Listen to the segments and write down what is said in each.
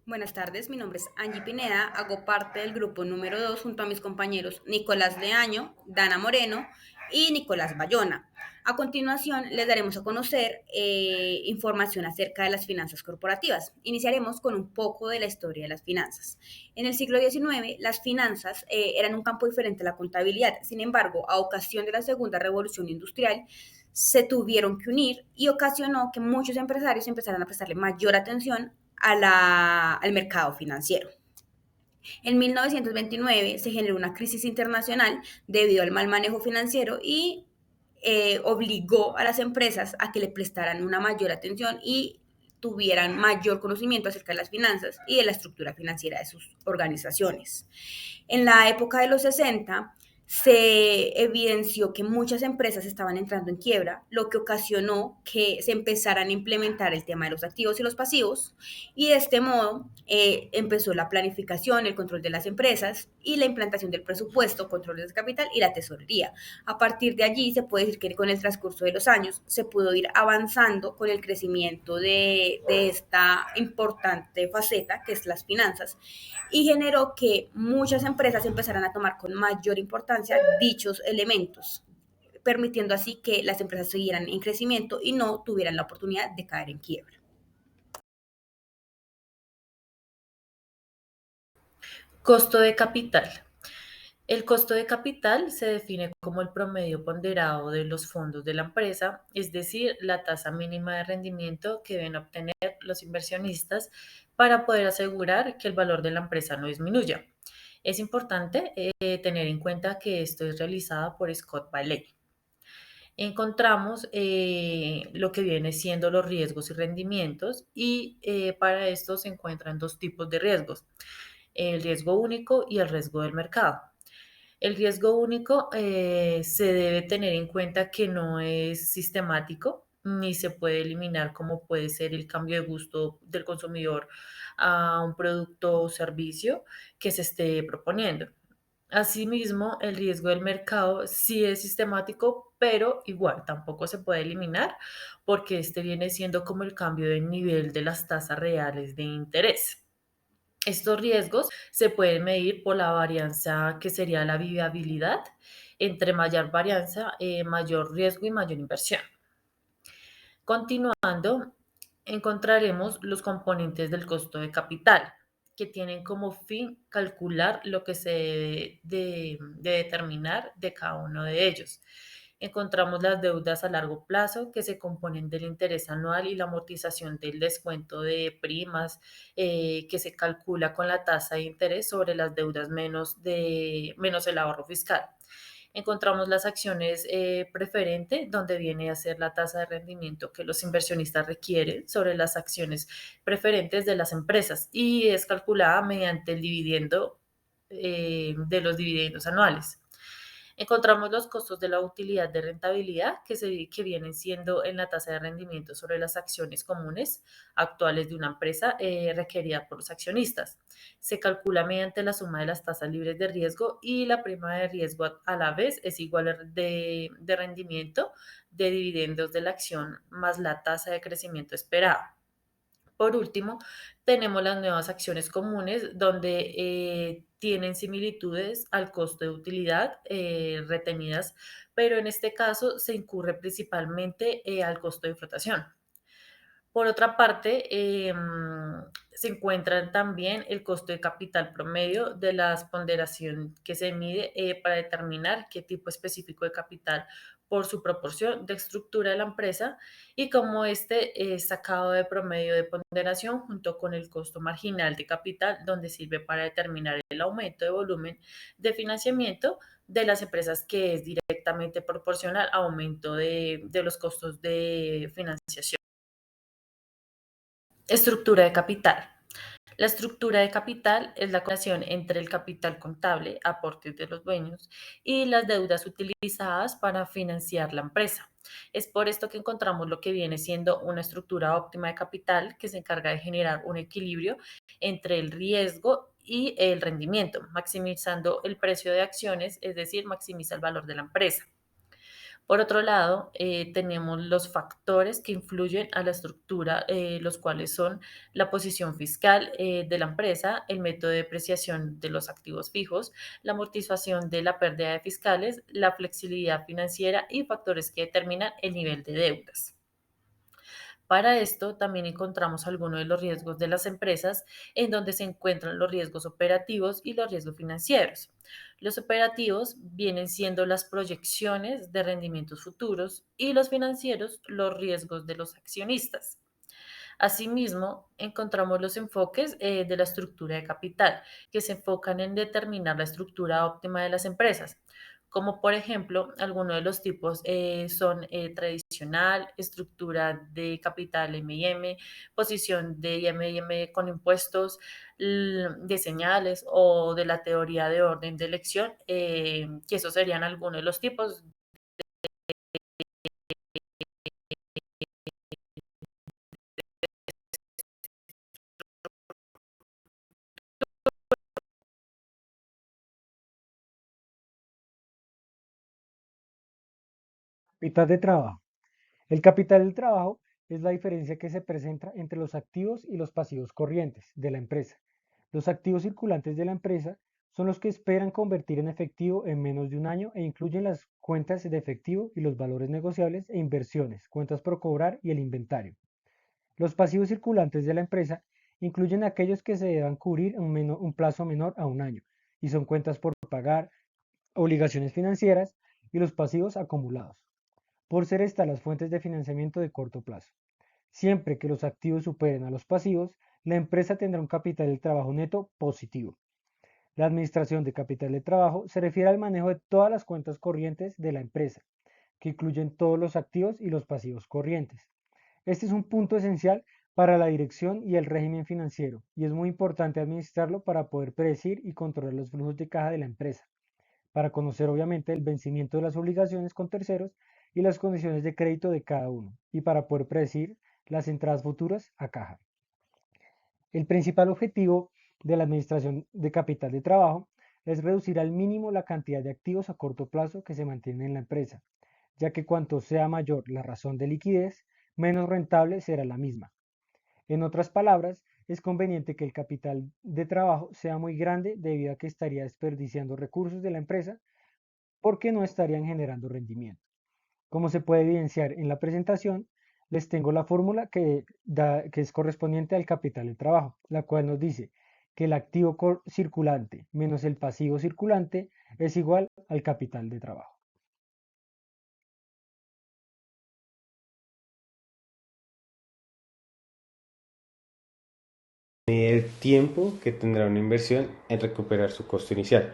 Buenas tardes, mi nombre es Angie Pineda, hago parte del grupo número 2 junto a mis compañeros Nicolás Leaño, Dana Moreno y Nicolás Bayona. A continuación, les daremos a conocer información acerca de las finanzas corporativas. Iniciaremos con un poco de la historia de las finanzas. En el siglo XIX, las finanzas eran un campo diferente a la contabilidad. Sin embargo, a ocasión de la Segunda Revolución Industrial, se tuvieron que unir y ocasionó que muchos empresarios empezaran a prestarle mayor atención al mercado financiero. En 1929 se generó una crisis internacional debido al mal manejo financiero y obligó a las empresas a que le prestaran una mayor atención y tuvieran mayor conocimiento acerca de las finanzas y de la estructura financiera de sus organizaciones. En la época de los 60 se evidenció que muchas empresas estaban entrando en quiebra, lo que ocasionó que se empezaran a implementar el tema de los activos y los pasivos, y de este modo empezó la planificación, el control de las empresas y la implantación del presupuesto, control de capital y la tesorería. A partir de allí se puede decir que con el transcurso de los años se pudo ir avanzando con el crecimiento de esta importante faceta que es las finanzas, y generó que muchas empresas empezaran a tomar con mayor importancia dichos elementos, permitiendo así que las empresas siguieran en crecimiento y no tuvieran la oportunidad de caer en quiebra. Costo de capital. El costo de capital se define como el promedio ponderado de los fondos de la empresa, es decir, la tasa mínima de rendimiento que deben obtener los inversionistas para poder asegurar que el valor de la empresa no disminuya. Es importante tener en cuenta que esto es realizado por Scott Bailey. Encontramos lo que viene siendo los riesgos y rendimientos y para esto se encuentran dos tipos de riesgos, el riesgo único y el riesgo del mercado. El riesgo único se debe tener en cuenta que no es sistemático ni se puede eliminar como puede ser el cambio de gusto del consumidor a un producto o servicio que se esté proponiendo. Asimismo, el riesgo del mercado sí es sistemático, pero igual tampoco se puede eliminar porque este viene siendo como el cambio del nivel de las tasas reales de interés. Estos riesgos se pueden medir por la varianza que sería la viabilidad. Entre mayor varianza, mayor riesgo y mayor inversión. Continuando, encontraremos los componentes del costo de capital, que tienen como fin calcular lo que se debe de determinar de cada uno de ellos. Encontramos las deudas a largo plazo que se componen del interés anual y la amortización del descuento de primas que se calcula con la tasa de interés sobre las deudas menos el ahorro fiscal. Encontramos las acciones preferente, donde viene a ser la tasa de rendimiento que los inversionistas requieren sobre las acciones preferentes de las empresas y es calculada mediante el dividendo de los dividendos anuales. Encontramos los costos de la utilidad de rentabilidad que vienen siendo en la tasa de rendimiento sobre las acciones comunes actuales de una empresa requerida por los accionistas. Se calcula mediante la suma de las tasas libres de riesgo y la prima de riesgo a la vez es igual de rendimiento de dividendos de la acción más la tasa de crecimiento esperada. Por último, tenemos las nuevas acciones comunes donde tienen similitudes al costo de utilidad retenidas, pero en este caso se incurre principalmente al costo de flotación. Por otra parte, se encuentran también el costo de capital promedio de la ponderación que se mide para determinar qué tipo específico de capital por su proporción de estructura de la empresa y cómo este es sacado de promedio de ponderación junto con el costo marginal de capital, donde sirve para determinar el aumento de volumen de financiamiento de las empresas que es directamente proporcional al aumento de los costos de financiación. Estructura de capital. La estructura de capital es la combinación entre el capital contable, aportes de los dueños, y las deudas utilizadas para financiar la empresa. Es por esto que encontramos lo que viene siendo una estructura óptima de capital que se encarga de generar un equilibrio entre el riesgo y el rendimiento, maximizando el precio de acciones, es decir, maximiza el valor de la empresa. Por otro lado, tenemos los factores que influyen a la estructura, los cuales son la posición fiscal de la empresa, el método de depreciación de los activos fijos, la amortización de la pérdida de fiscales, la flexibilidad financiera y factores que determinan el nivel de deudas. Para esto también encontramos algunos de los riesgos de las empresas, en donde se encuentran los riesgos operativos y los riesgos financieros. Los operativos vienen siendo las proyecciones de rendimientos futuros y los financieros los riesgos de los accionistas. Asimismo, encontramos los enfoques de la estructura de capital, que se enfocan en determinar la estructura óptima de las empresas, como por ejemplo, algunos de los tipos son tradicional, estructura de capital M&M, posición de M&M con impuestos de señales o de la teoría de orden de elección, que esos serían algunos de los tipos. Capital de trabajo. El capital del trabajo es la diferencia que se presenta entre los activos y los pasivos corrientes de la empresa. Los activos circulantes de la empresa son los que esperan convertir en efectivo en menos de un año e incluyen las cuentas de efectivo y los valores negociables e inversiones, cuentas por cobrar y el inventario. Los pasivos circulantes de la empresa incluyen aquellos que se deban cubrir en un plazo menor a un año y son cuentas por pagar, obligaciones financieras y los pasivos acumulados por ser estas las fuentes de financiamiento de corto plazo. Siempre que los activos superen a los pasivos, la empresa tendrá un capital de trabajo neto positivo. La administración de capital de trabajo se refiere al manejo de todas las cuentas corrientes de la empresa, que incluyen todos los activos y los pasivos corrientes. Este es un punto esencial para la dirección y el régimen financiero, y es muy importante administrarlo para poder predecir y controlar los flujos de caja de la empresa, para conocer obviamente el vencimiento de las obligaciones con terceros y las condiciones de crédito de cada uno, y para poder predecir las entradas futuras a caja. El principal objetivo de la administración de capital de trabajo es reducir al mínimo la cantidad de activos a corto plazo que se mantienen en la empresa, ya que cuanto sea mayor la razón de liquidez, menos rentable será la misma. En otras palabras, es conveniente que el capital de trabajo sea muy grande debido a que estaría desperdiciando recursos de la empresa porque no estarían generando rendimiento. Como se puede evidenciar en la presentación, les tengo la fórmula que es correspondiente al capital de trabajo, la cual nos dice que el activo circulante menos el pasivo circulante es igual al capital de trabajo. El tiempo que tendrá una inversión en recuperar su costo inicial.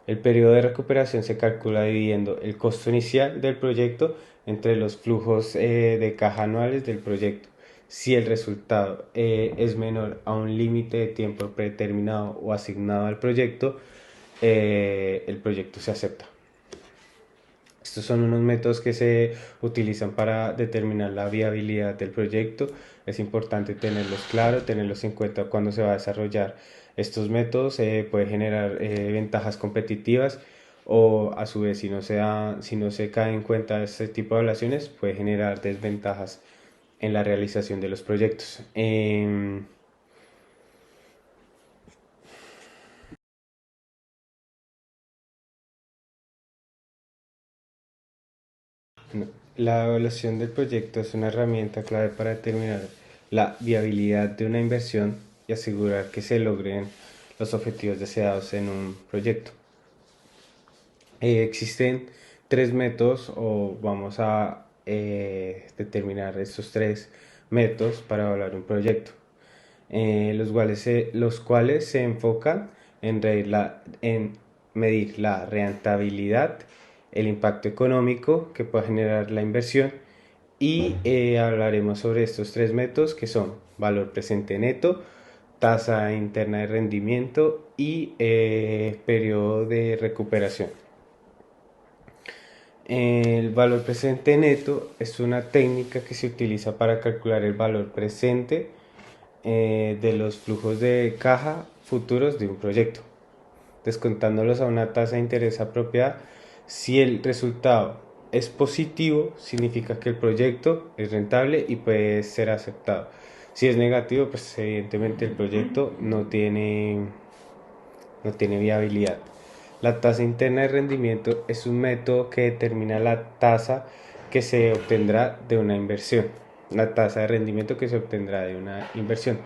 El periodo de recuperación se calcula dividiendo el costo inicial del proyecto entre los flujos de caja anuales del proyecto. Si el resultado es menor a un límite de tiempo predeterminado o asignado al proyecto, el proyecto se acepta. Estos son unos métodos que se utilizan para determinar la viabilidad del proyecto. Es importante tenerlos claros, tenerlos en cuenta cuando se va a desarrollar estos métodos. Puede generar ventajas competitivas o a su vez si no se cae en cuenta este tipo de evaluaciones puede generar desventajas en la realización de los proyectos. La evaluación del proyecto es una herramienta clave para determinar la viabilidad de una inversión y asegurar que se logren los objetivos deseados en un proyecto. Existen tres métodos o vamos a determinar estos tres métodos para evaluar un proyecto, los cuales se enfocan en medir la rentabilidad, el impacto económico que puede generar la inversión y hablaremos sobre estos tres métodos que son valor presente neto, tasa interna de rendimiento y periodo de recuperación. El valor presente neto es una técnica que se utiliza para calcular el valor presente de los flujos de caja futuros de un proyecto, descontándolos a una tasa de interés apropiada si el resultado es positivo, significa que el proyecto es rentable y puede ser aceptado. Si es negativo, pues evidentemente el proyecto no tiene viabilidad. La tasa interna de rendimiento es un método que determina la tasa que se obtendrá de una inversión. La tasa de rendimiento que se obtendrá de una inversión,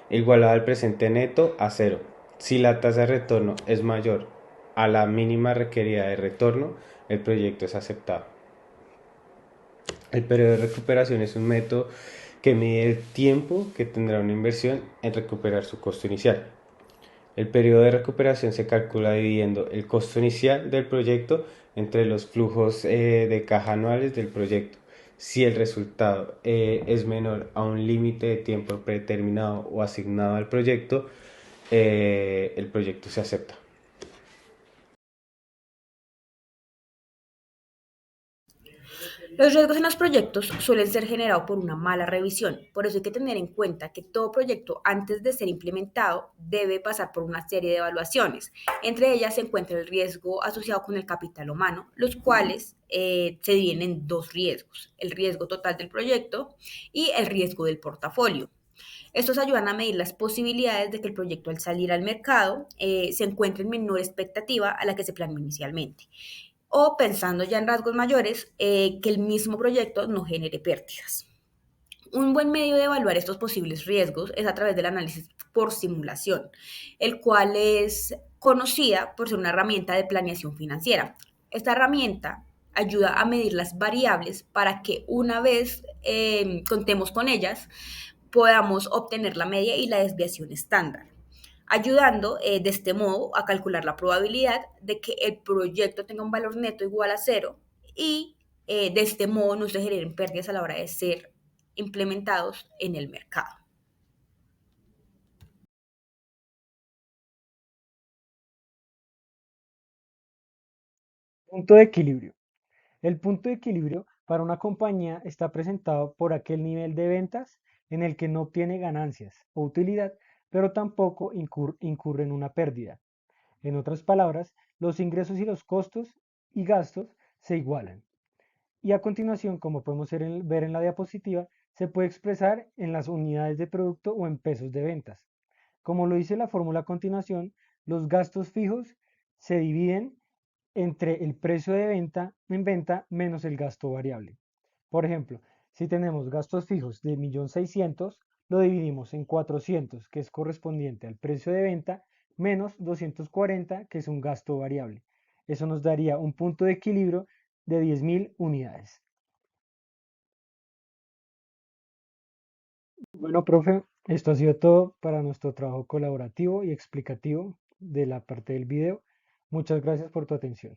igualada al presente neto a cero. Si la tasa de retorno es mayor a la mínima requerida de retorno, el proyecto es aceptado. El periodo de recuperación es un método que mide el tiempo que tendrá una inversión en recuperar su costo inicial. El periodo de recuperación se calcula dividiendo el costo inicial del proyecto entre los flujos de caja anuales del proyecto. Si el resultado es menor a un límite de tiempo predeterminado o asignado al proyecto, el proyecto se acepta. Los riesgos en los proyectos suelen ser generados por una mala revisión, por eso hay que tener en cuenta que todo proyecto antes de ser implementado debe pasar por una serie de evaluaciones. Entre ellas se encuentra el riesgo asociado con el capital humano, los cuales se dividen en dos riesgos, el riesgo total del proyecto y el riesgo del portafolio. Estos ayudan a medir las posibilidades de que el proyecto al salir al mercado se encuentre en menor expectativa a la que se planeó inicialmente. O pensando ya en rasgos mayores, que el mismo proyecto no genere pérdidas. Un buen medio de evaluar estos posibles riesgos es a través del análisis por simulación, el cual es conocida por ser una herramienta de planeación financiera. Esta herramienta ayuda a medir las variables para que una vez contemos con ellas, podamos obtener la media y la desviación estándar, ayudando de este modo a calcular la probabilidad de que el proyecto tenga un valor neto igual a cero y de este modo no se generen pérdidas a la hora de ser implementados en el mercado. Punto de equilibrio. El punto de equilibrio para una compañía está presentado por aquel nivel de ventas en el que no obtiene ganancias o utilidad, pero tampoco incurre en una pérdida. En otras palabras, los ingresos y los costos y gastos se igualan. Y a continuación, como podemos ver en la diapositiva, se puede expresar en las unidades de producto o en pesos de ventas. Como lo dice la fórmula a continuación, los gastos fijos se dividen entre el precio de venta en venta menos el gasto variable. Por ejemplo, si tenemos gastos fijos de 1.600.000, lo dividimos en 400, que es correspondiente al precio de venta, menos 240, que es un gasto variable. Eso nos daría un punto de equilibrio de 10.000 unidades. Bueno, profe, esto ha sido todo para nuestro trabajo colaborativo y explicativo de la parte del video. Muchas gracias por tu atención.